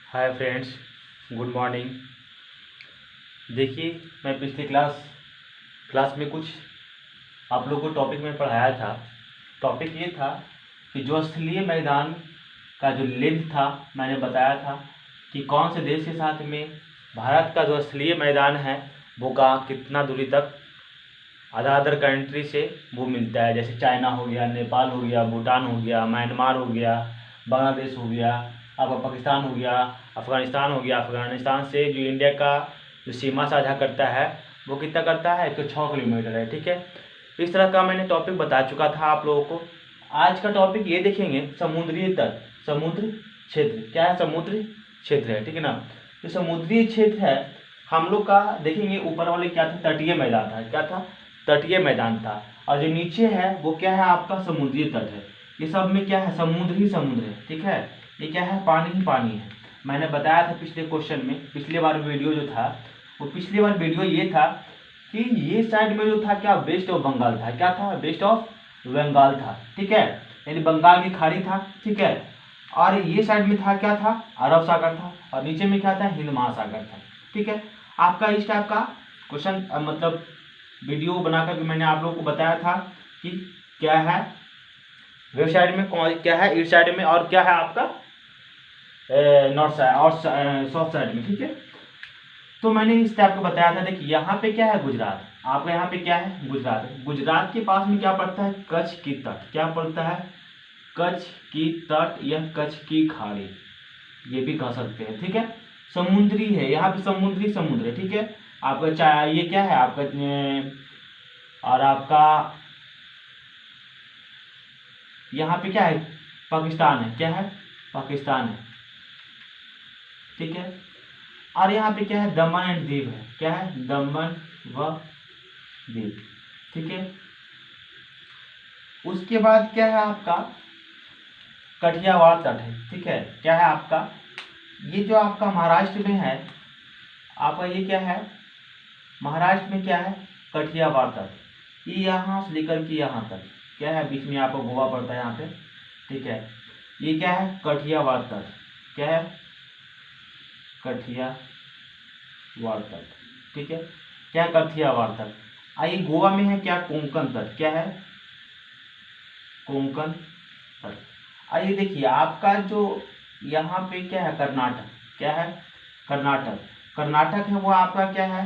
Hi friends, good morning. देखिए, मैं पिछले क्लास में कुछ आप लोगों को टॉपिक में पढ़ाया था। टॉपिक ये था कि जो स्थलीय मैदान का जो लेंथ था, मैंने बताया था कि कौन से देश के साथ में भारत का जो स्थलीय मैदान है वो कहाँ कितना दूरी तक अदर कंट्री से वो मिलता है। जैसे चाइना हो गया, नेपाल हो गया, भूटान हो गया, म्यांमार हो गया, बांग्लादेश हो गया, आपका पाकिस्तान हो गया, अफ़गानिस्तान हो गया। अफ़गानिस्तान से जो इंडिया का जो सीमा साझा करता है वो कितना करता है, 106 किलोमीटर है। ठीक है, इस तरह का मैंने टॉपिक बता चुका था आप लोगों को। आज का टॉपिक ये देखेंगे, समुद्री तट, समुद्र क्षेत्र। क्या है? समुद्री क्षेत्र है, ठीक है ना। जो समुद्री क्षेत्र है हम लोग का देखेंगे, ऊपर वाले क्या था, तटीय मैदान था। क्या था? तटीय मैदान था। और जो नीचे है वो क्या है, आपका समुद्री तट है। ये सब में क्या है, समुद्र ही समुद्र है। ठीक है, ये क्या है, पानी ही पानी है। मैंने बताया था पिछले क्वेश्चन में, पिछले बार वीडियो जो था वो पिछली बार वीडियो ये था कि ये साइड में जो था क्या, वेस्ट ऑफ बंगाल था। क्या था? वेस्ट ऑफ बंगाल था। ठीक है, यानी बंगाल की खाड़ी था। ठीक है, और ये साइड में था क्या था, अरब सागर था। और नीचे में क्या था, हिंद महासागर था। ठीक है, आपका इस टाइप का क्वेश्चन मतलब वीडियो बनाकर मैंने आप लोगों को बताया था कि क्या है वेब साइड में, कौन क्या है ईस्ट साइड में, और क्या है आपका नॉर्थ साइड और साउथ साइड में। ठीक है, तो मैंने इस टाइप का बताया था। देखिए यहाँ पे क्या है, गुजरात। आपका यहाँ पे क्या है, गुजरात। गुजरात के पास में क्या पड़ता है, कच्छ की तट। क्या पड़ता है? कच्छ की तट या कच्छ की खाड़ी, ये भी कह सकते हैं। ठीक है, समुद्री है, यहाँ पे समुद्री समुद्र है। ठीक है, आपका चाहे ये क्या है आपका और आपका यहाँ पे क्या है, पाकिस्तान है। क्या है? पाकिस्तान है। ठीक है, और यहाँ पे क्या है, दमन एंड दीव है। क्या है? दमन व दीव। ठीक है, उसके बाद क्या है आपका कठियावाड़ तट है। ठीक है, क्या है आपका, ये जो आपका महाराष्ट्र में है, आपका ये क्या है, महाराष्ट्र में क्या है, कठियावाड़ तट। ये यहाँ से लेकर के यहाँ तक क्या है, बीच में आपको गोवा पड़ता है यहाँ पे। ठीक है, ये क्या है, कठियावाड़ तट। क्या है? कठियावाड़ तट। ठीक है, क्या कठियावाड़ तट। आइए गोवा में है क्या, कोंकण तट। क्या है? कोंकण तट। आइए देखिए आपका जो यहाँ पे क्या है, कर्नाटक। क्या है? कर्नाटक। कर्नाटक है वो आपका क्या है,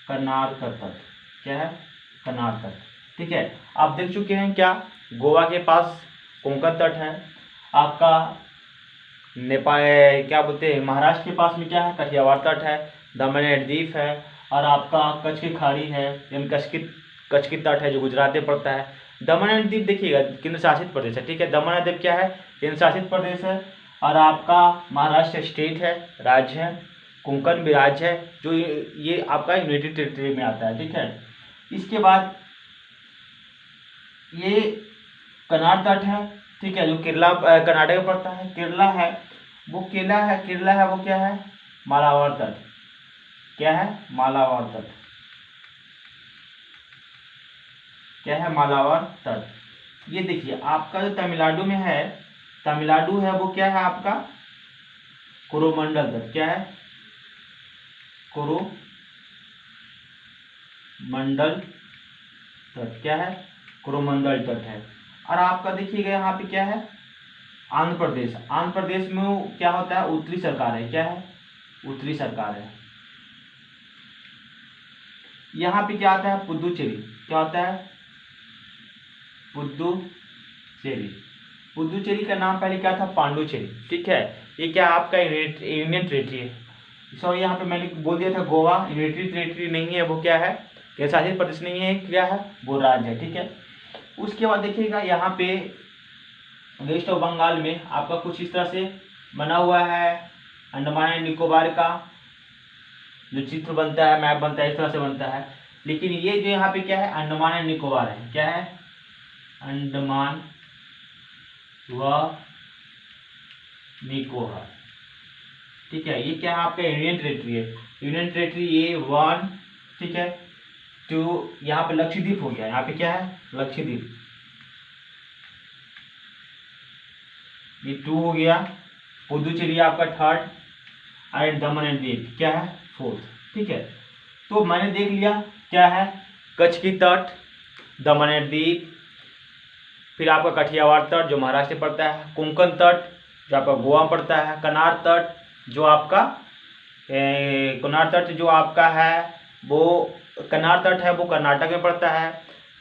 कर्नाटक तट। क्या है? कर्नाटक। ठीक है, आप देख चुके हैं क्या, गोवा के पास कोंकण तट है। आपका नेपाल क्या बोलते हैं, महाराष्ट्र के पास में क्या है, कठियावाड़ तट है, दमन एंड दीव है, और आपका कच्छ की खाड़ी है, यानी कच्छ की तट है जो गुजरात में पड़ता है। दमन एंड दीव देखिएगा केंद्र शासित प्रदेश है। ठीक है, दमन एंड दीव क्या है, केंद्र शासित प्रदेश है। और आपका महाराष्ट्र स्टेट है, राज्य है। कोंकण भी राज्य है, जो ये आपका यूनाइटेड टेरिटरी में आता है। ठीक है, इसके बाद ये कनार तट है। ठीक है, जो केरला कर्नाटक में पड़ता है। केरला है वो क्या है, मालाबार तट। क्या है? मालाबार तट। क्या है? मालाबार तट। ये देखिए आपका जो तमिलनाडु में है, तमिलनाडु है वो क्या है आपका, कोरोमंडल तट। क्या है? कोरोमंडल तट। क्या है? कोरोमंडल तट है। और आपका देखिएगा यहाँ पे क्या है, आंध्र प्रदेश। आंध्र प्रदेश में वो क्या होता है, उत्तरी सरकार है। क्या है? उत्तरी सरकार है। यहाँ पे क्या आता है, पुदुचेरी। क्या होता है? पुदुचेरी। पुदुचेरी का नाम पहले क्या था, पांडुचेरी। ठीक है, ये क्या आपका यूनियन टेरिटरी है। सॉरी, यहाँ पे मैंने बोल दिया था गोवा यूनियन टेरिटरी नहीं है, वो क्या है, केंद्र शासित प्रदेश नहीं है, क्या है, वो राज्य है। ठीक है, उसके बाद देखिएगा यहाँ पे वेस्ट ऑफ बंगाल में आपका कुछ इस तरह से बना हुआ है, अंडमान एंड निकोबार का जो चित्र बनता है, मैप बनता है, इस तरह से बनता है। लेकिन ये जो यहाँ पे क्या है, अंडमान एंड निकोबार है। क्या है? अंडमान व निकोबार। ठीक है, ये क्या है आपका यूनियन टेरिटरी है। यूनियन टेरिटरी ये 1, ठीक है, 2, यहाँ पे लक्षद्वीप हो गया। यहाँ पे क्या है, लक्षद्वीप, ये 2 हो गया, पुदुचेरी आपका third, and Daman and Diu क्या है फोर्थ। ठीक है, तो मैंने देख लिया क्या है, कच्छ की तट, दमन एंड दीव, फिर आपका कठियावाड़ तट जो महाराष्ट्र में पड़ता है, कोंकण तट जो आपका गोवा में पड़ता है, कनार तट जो आपका कनार तट जो आपका है वो कनार तट है वो कर्नाटक में पड़ता है।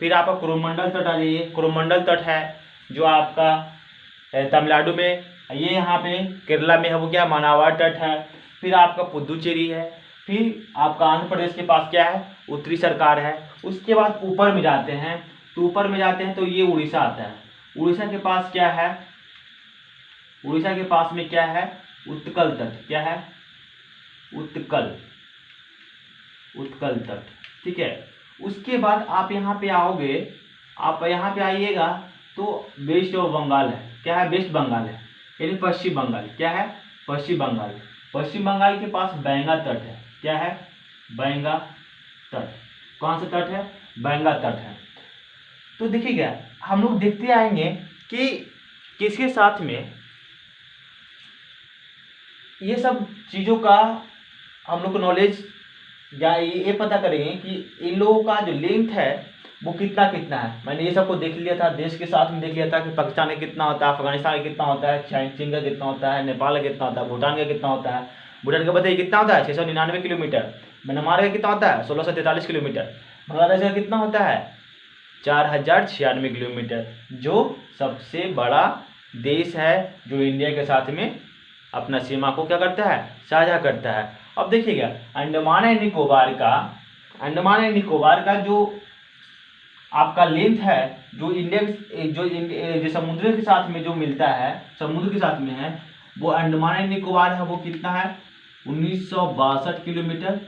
फिर आपका कोरोमंडल तट आ जाइए, कोरोमंडल तट है जो आपका तमिलनाडु में, ये यहाँ पे केरला में है वो क्या मानावाड़ तट है। फिर आपका पुदुचेरी है, फिर आपका आंध्र प्रदेश के पास क्या है उत्तरी सरकार है। उसके बाद ऊपर में जाते हैं, तो ऊपर में जाते हैं तो ये उड़ीसा आता है। उड़ीसा के पास क्या है, उड़ीसा के पास में क्या है उत्कल तट, क्या है उत्कल, उत्कल तट। ठीक है, उसके बाद आप यहाँ पे आओगे, आप यहाँ पे आइएगा तो वेस्ट ऑफ बंगाल है, क्या है वेस्ट बंगाल है, यानी पश्चिम बंगाल, क्या है पश्चिम बंगाल। पश्चिम बंगाल के पास बैंगा तट है, क्या है बैंगा तट। कौन सा तट है, बैंगा तट है। तो देखिएगा हम लोग देखते आएंगे कि किसके साथ में ये सब चीज़ों का हम लोग को नॉलेज या ये पता करेंगे कि इन लोगों का जो लेंथ है वो कितना कितना है। मैंने ये सबको देख लिया था, देश के साथ में देख लिया था कि पाकिस्तान का कितना होता है, अफगानिस्तान का कितना होता है, चीन का कितना होता है, नेपाल का कितना होता है, भूटान का कितना होता है। भूटान का बताइए कितना होता है 699 किलोमीटर। म्यांमार का कितना होता है 1643 किलोमीटर। बांग्लादेश का कितना होता है 4096 किलोमीटर, जो सबसे बड़ा देश है जो इंडिया के साथ में अपना सीमा को क्या करता है साझा करता है। अब देखिएगा अंडमान एंड निकोबार का, अंडमान एंड निकोबार का जो आपका लेंथ है जो जो समुद्र के साथ में जो मिलता है, समुद्र के साथ में है, वो अंडमान एंड निकोबार है वो कितना है 1962 किलोमीटर।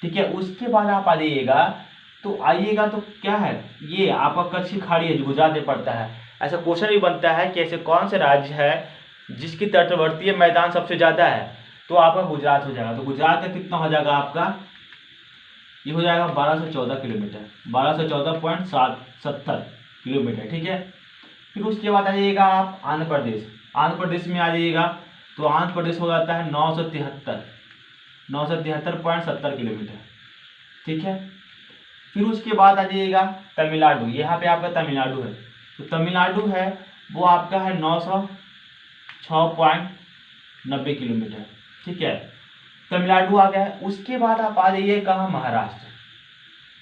ठीक है, उसके बाद आप आ जाइएगा तो आइएगा तो क्या है ये आपका कच्छ की खाड़ी है जो गुजरात में पड़ता है। ऐसा क्वेश्चन भी बनता है कि ऐसे कौन से राज्य है जिसकी तटवर्तीय मैदान सबसे ज़्यादा है, तो आपका गुजरात हो जाएगा। तो गुजरात का कितना हो जाएगा आपका, ये हो जाएगा 1214 किलोमीटर, 1214.70 किलोमीटर। ठीक है, फिर उसके बाद आ जाइएगा आप आंध्र प्रदेश, आंध्र प्रदेश में आ जाइएगा तो आंध्र प्रदेश हो जाता है 973.70 किलोमीटर। ठीक है, फिर उसके बाद आ जाइएगा तमिलनाडु, यहाँ पे आपका तमिलनाडु है, तो तमिलनाडु है वो आपका है 906.90 किलोमीटर। ठीक है, तमिलनाडु आ गया है। उसके बाद आप आ जाइए कहाँ महाराष्ट्र।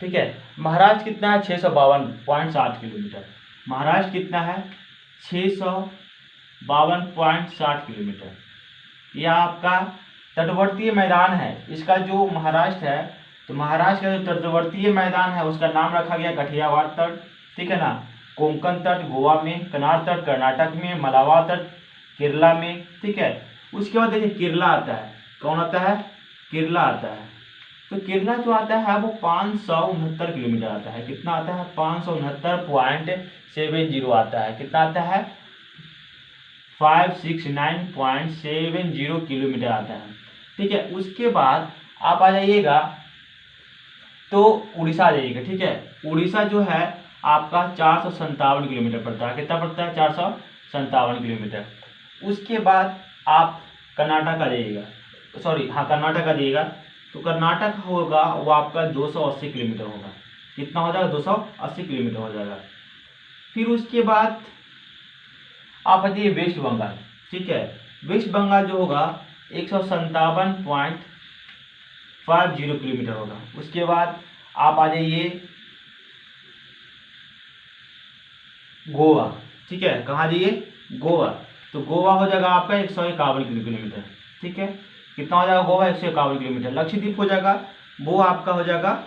ठीक है, महाराष्ट्र कितना है 652.60 किलोमीटर। महाराष्ट्र कितना है 652.60 किलोमीटर। यह आपका तटवर्तीय मैदान है। इसका जो महाराष्ट्र है, तो महाराष्ट्र का जो तटवर्तीय मैदान है उसका नाम रखा गया कठियावाड़ तट। ठीक है ना, कोंकण तट गोवा में, कनार तट कर्नाटक में, मलावा तट केरला में। ठीक है, उसके बाद देखिए केरला आता है, कौन आता है केरला आता है। तो केरला जो आता है वो 569 किलोमीटर आता है। कितना आता है 569.70 आता है। कितना आता है 569.70 किलोमीटर आता है। ठीक है, उसके बाद आप आ जाइएगा तो उड़ीसा आ जाइएगा। ठीक है, उड़ीसा जो है आपका 457 किलोमीटर पड़ता है। कितना पड़ता है 457 किलोमीटर। उसके बाद आप कर्नाटक आ जाइएगा, सॉरी हाँ कर्नाटक आ जाइएगा, तो कर्नाटक होगा वो आपका 280 किलोमीटर होगा। कितना हो जाएगा 280 किलोमीटर हो जाएगा। फिर उसके बाद आप आ जाइए वेस्ट बंगाल। ठीक है, वेस्ट बंगाल जो होगा 157.50 किलोमीटर होगा। उसके बाद आप आ जाइए गोवा। ठीक है, कहाँ जाइए गोवा, तो गोवा हो जाएगा आपका 151 किलोमीटर। ठीक है, कितना हो जाएगा गोवा 151 किलोमीटर। लक्षद्वीप हो जाएगा वो आपका हो जाएगा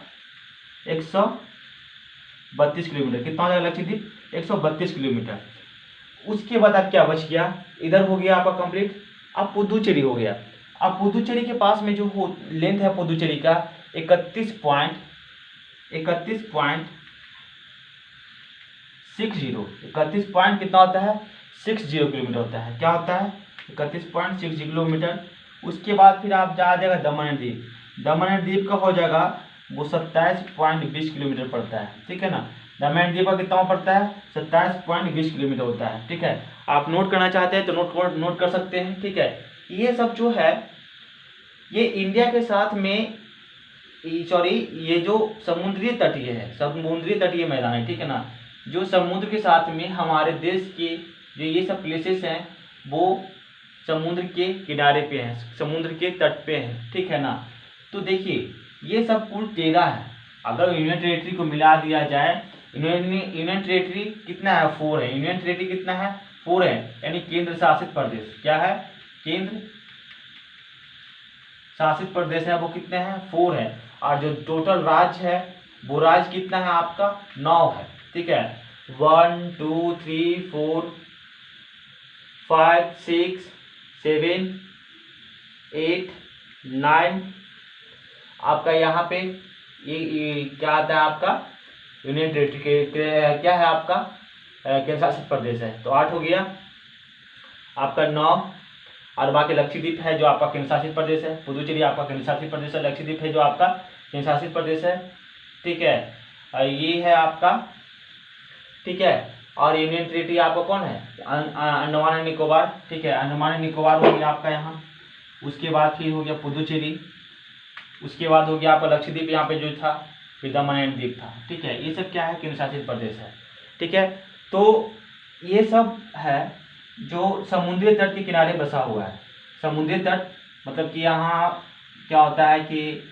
132 किलोमीटर। कितना हो जाएगा लक्षद्वीप 132 किलोमीटर। उसके बाद आप क्या बच गया, इधर हो गया आपका कंप्लीट। अब पुदुचेरी हो गया। अब पुदुचेरी के पास में जो लेंथ है पुदुचेरी का 31 पॉइंट 31 कितना होता है 60 किलोमीटर होता है। क्या होता है 31.60 किलोमीटर। उसके बाद फिर आप जा जाएगा दमन and Diu. Daman and Diu का हो जाएगा वो 27.20 किलोमीटर पड़ता है। ठीक है ना, दमन एंड दीव का कितना पड़ता है 27.20 किलोमीटर होता है। ठीक है, आप नोट करना चाहते हैं तो नोट कर सकते हैं। ठीक है, ये सब जो है ये इंडिया के साथ में ये जो समुद्री तटीय है, समुद्री तटीय मैदान है, ठीक है ना, जो समुद्र के साथ में हमारे देश के जो ये सब प्लेसेस हैं वो समुद्र के किनारे पे हैं, समुद्र के तट पे हैं। ठीक है ना, तो देखिए ये सब कुल 13 है। अगर यूनियन टेरिटरी को मिला दिया जाए, यूनियन टेरिटरी कितना है 4 है, यूनियन टेरिटरी कितना है 4 है, यानी केंद्र शासित प्रदेश क्या है, केंद्र शासित प्रदेश है वो कितने हैं 4 है। और जो टोटल राज्य है वो राज्य कितना है आपका 9 है। ठीक है, 1 2 3 4 5 6 7 8 9 आपका यहाँ पे ये क्या आता है आपका यूनियन टेरिटरी क्या है आपका केंद्र शासित प्रदेश है, तो 8 हो गया आपका 9। और बाकी लक्षद्वीप है जो आपका केंद्र शासित प्रदेश है, पुदुचेरी आपका केंद्र शासित प्रदेश है, लक्षद्वीप है जो आपका केंद्र शासित प्रदेश है। ठीक है, ये है आपका। ठीक है, और यूनियन टेरिटरी आपका कौन है अंडमान एंड निकोबार। ठीक है, अंडमान एंड निकोबार हो गया आपका यहाँ, उसके बाद फिर हो गया पुदुचेरी, उसके बाद हो गया आपका लक्षद्वीप, यहाँ पे जो था फिर दमन एंड दीव था। ठीक है, ये सब क्या है केंद्र शासित प्रदेश है। ठीक है, तो ये सब है जो समुद्री तट के किनारे बसा हुआ है। समुद्री तट मतलब कि यहाँ क्या होता है कि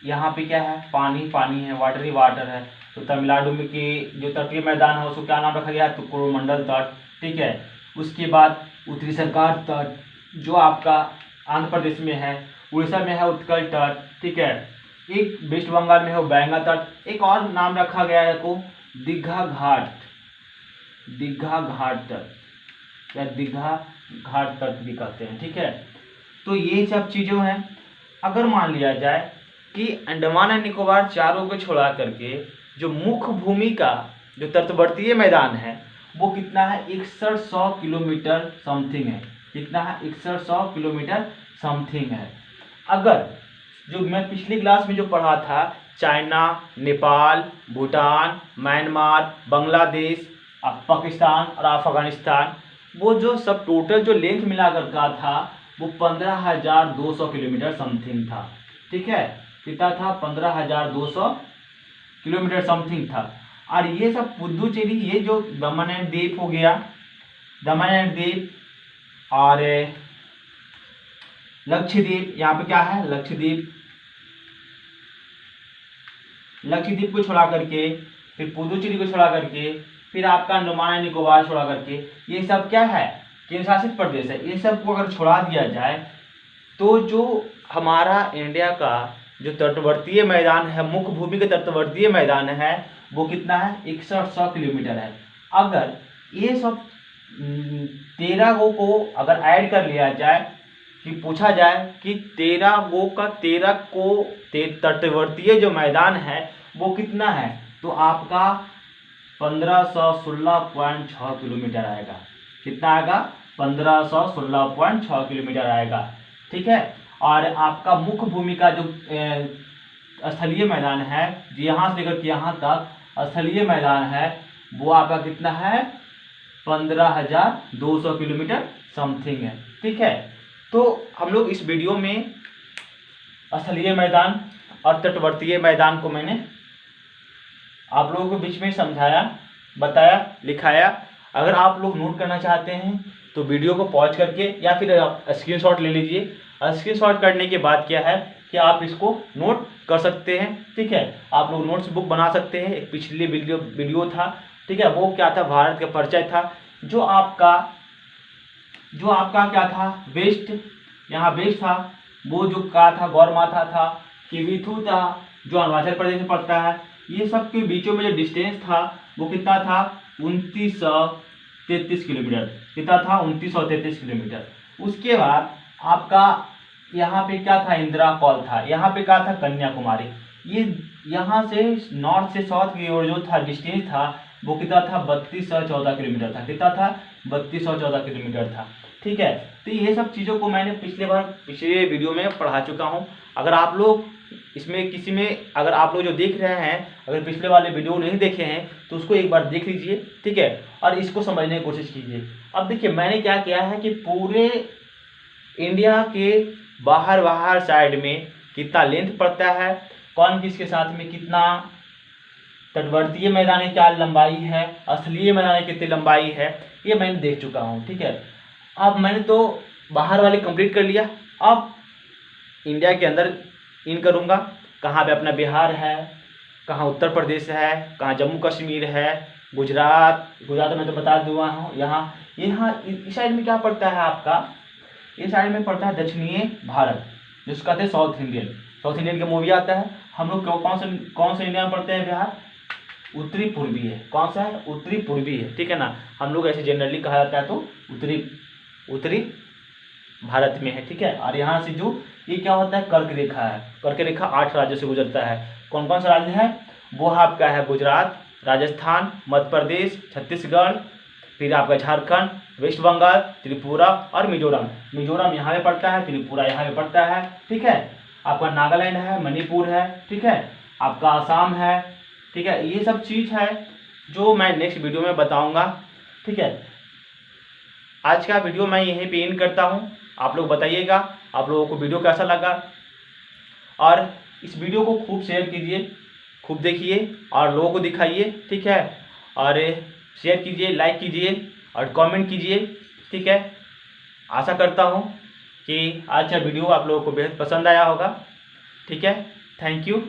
यहाँ पे क्या है पानी पानी है, वाटर ही वाटर है। तो तमिलनाडु में की जो तटीय मैदान है उसको क्या नाम रखा गया है, तो कोरोमंडल तट। ठीक है, उसके बाद उत्तरी सरकार तट जो आपका आंध्र प्रदेश में है, उड़ीसा में है उत्कल तट। ठीक है, एक वेस्ट बंगाल में है बैंगा तट, एक और नाम रखा गया है को दीघा घाट, दीघा घाट तट या दीघा घाट तट भी कहते हैं। ठीक है, तो ये सब चीज़ें हैं। अगर मान लिया जाए कि अंडमान एंड निकोबार चारों को छोड़ा करके जो मुख्य भूमि का जो तटवर्तीय मैदान है वो कितना है 6100 किलोमीटर समथिंग है। कितना है 6100 किलोमीटर समथिंग है। अगर जो मैं पिछली क्लास में जो पढ़ा था चाइना, नेपाल, भूटान, म्यांमार, बांग्लादेश, पाकिस्तान और अफगानिस्तान, वो जो सब टोटल जो लेंथ मिलाकर का था वो 15,200 किलोमीटर समथिंग था। ठीक है, कितना था 15,200 किलोमीटर समथिंग था। और ये सब पुदुचेरी ये जो दमन एंड दीव हो गया, दमन एंड दीव और लक्षद्वीप, यहाँ पे क्या है लक्षद्वीप, लक्षद्वीप को छोड़ा करके फिर पुदुचेरी को छोड़ा करके फिर आपका अंडमान एंड निकोबार छोड़ा करके ये सब क्या है केंद्र शासित प्रदेश है। इन सब को अगर छोड़ा दिया जाए तो जो हमारा इंडिया का जो तटवर्तीय मैदान है, मुख्य भूमि का तटवर्तीय मैदान है वो कितना है 6100 किलोमीटर है। अगर ये सब 13 को अगर ऐड कर लिया जाए कि पूछा जाए कि 13 का 13 को तटवर्तीय जो मैदान है वो कितना है, तो आपका 1516.6 किलोमीटर आएगा। कितना आएगा 1516.6 किलोमीटर आएगा। ठीक है, और आपका मुख्य भूमि का जो स्थलीय मैदान है यहाँ से लेकर के यहाँ तक स्थलीय मैदान है वो आपका कितना है 15,200 किलोमीटर समथिंग है। ठीक है, तो हम लोग इस वीडियो में स्थलीय मैदान और तटवर्तीय मैदान को मैंने आप लोगों के बीच में समझाया, बताया, लिखाया। अगर आप लोग नोट करना चाहते हैं तो वीडियो को पॉज करके या फिर आप स्क्रीनशॉट ले लीजिए। स्क्रीनशॉट करने के बाद क्या है कि आप इसको नोट कर सकते हैं। ठीक है, आप लोग नोट्स बुक बना सकते हैं। एक पिछली वीडियो था, ठीक है, वो क्या था भारत का परिचय था। जो आपका क्या था वेस्ट, यहाँ वेस्ट था, वो जो क्या था गौरमाथा था, किविथु था जो अरुणाचल प्रदेश में पड़ता है। ये सब के बीचों में जो डिस्टेंस था वो कितना था 2933 किलोमीटर। कितना था 2933 किलोमीटर। उसके बाद आपका यहाँ पे क्या था इंदिरा कॉल था, यहाँ पे क्या था कन्याकुमारी। ये यहाँ से नॉर्थ से साउथ की ओर जो था डिस्टेंस था वो कितना था 3214 किलोमीटर था। कितना था 3214 किलोमीटर था। ठीक है, तो ये सब चीज़ों को मैंने पिछले वीडियो में पढ़ा चुका हूँ। अगर आप लोग इसमें किसी में अगर आप लोग जो देख रहे हैं, अगर पिछले वाले वीडियो नहीं देखे हैं तो उसको एक बार देख लीजिए, ठीक है, और इसको समझने की कोशिश कीजिए। अब देखिए मैंने क्या किया है कि पूरे इंडिया के बाहर बाहर साइड में कितना लेंथ पड़ता है, कौन किसके साथ में कितना, तटवर्तीय मैदान क्या लंबाई है, असलीय मैदान कितनी लंबाई है, ये मैंने देख चुका हूँ, ठीक है। अब मैंने तो बाहर वाले कंप्लीट कर लिया, अब इंडिया के अंदर इन करूँगा, कहाँ पे अपना बिहार है, कहाँ उत्तर प्रदेश है, कहाँ जम्मू कश्मीर है, गुजरात मैं तो बता दूँगा हूँ। यहाँ इस साइड में क्या पड़ता है आपका, इस साइड में पड़ता है दक्षिणीय भारत, जिसको कहते हैं साउथ इंडियन का मूवी आता है। हम लोग कौन से इंडिया में पढ़ते हैं, बिहार उत्तरी पूर्वी है। कौन सा है, उत्तरी पूर्वी है, ठीक है ना। हम लोग ऐसे जनरली कहा जाता है तो उत्तरी भारत में है, ठीक है। और यहाँ से जो ये क्या होता है, कर्क रेखा है। कर्क रेखा 8 राज्यों से गुजरता है। कौन कौन सा राज्य है, वो आपका है गुजरात, राजस्थान, मध्य प्रदेश, छत्तीसगढ़, फिर आपका झारखंड, वेस्ट बंगाल, त्रिपुरा और मिजोरम यहाँ पे पड़ता है, त्रिपुरा यहाँ पे पड़ता है, ठीक है। आपका नागालैंड है, मणिपुर है, ठीक है, आपका आसाम है, ठीक है। ये सब चीज़ है जो मैं नेक्स्ट वीडियो में बताऊंगा, ठीक है। आज का वीडियो मैं यहीं पे एंड करता हूं। आप लोग बताइएगा आप लोगों को वीडियो कैसा लगा, और इस वीडियो को खूब शेयर कीजिए, खूब देखिए और लोगों को दिखाइए, ठीक है। और शेयर कीजिए, लाइक कीजिए और कमेंट कीजिए, ठीक है। आशा करता हूं कि आज का वीडियो आप लोगों को बेहद पसंद आया होगा, ठीक है। Thank you.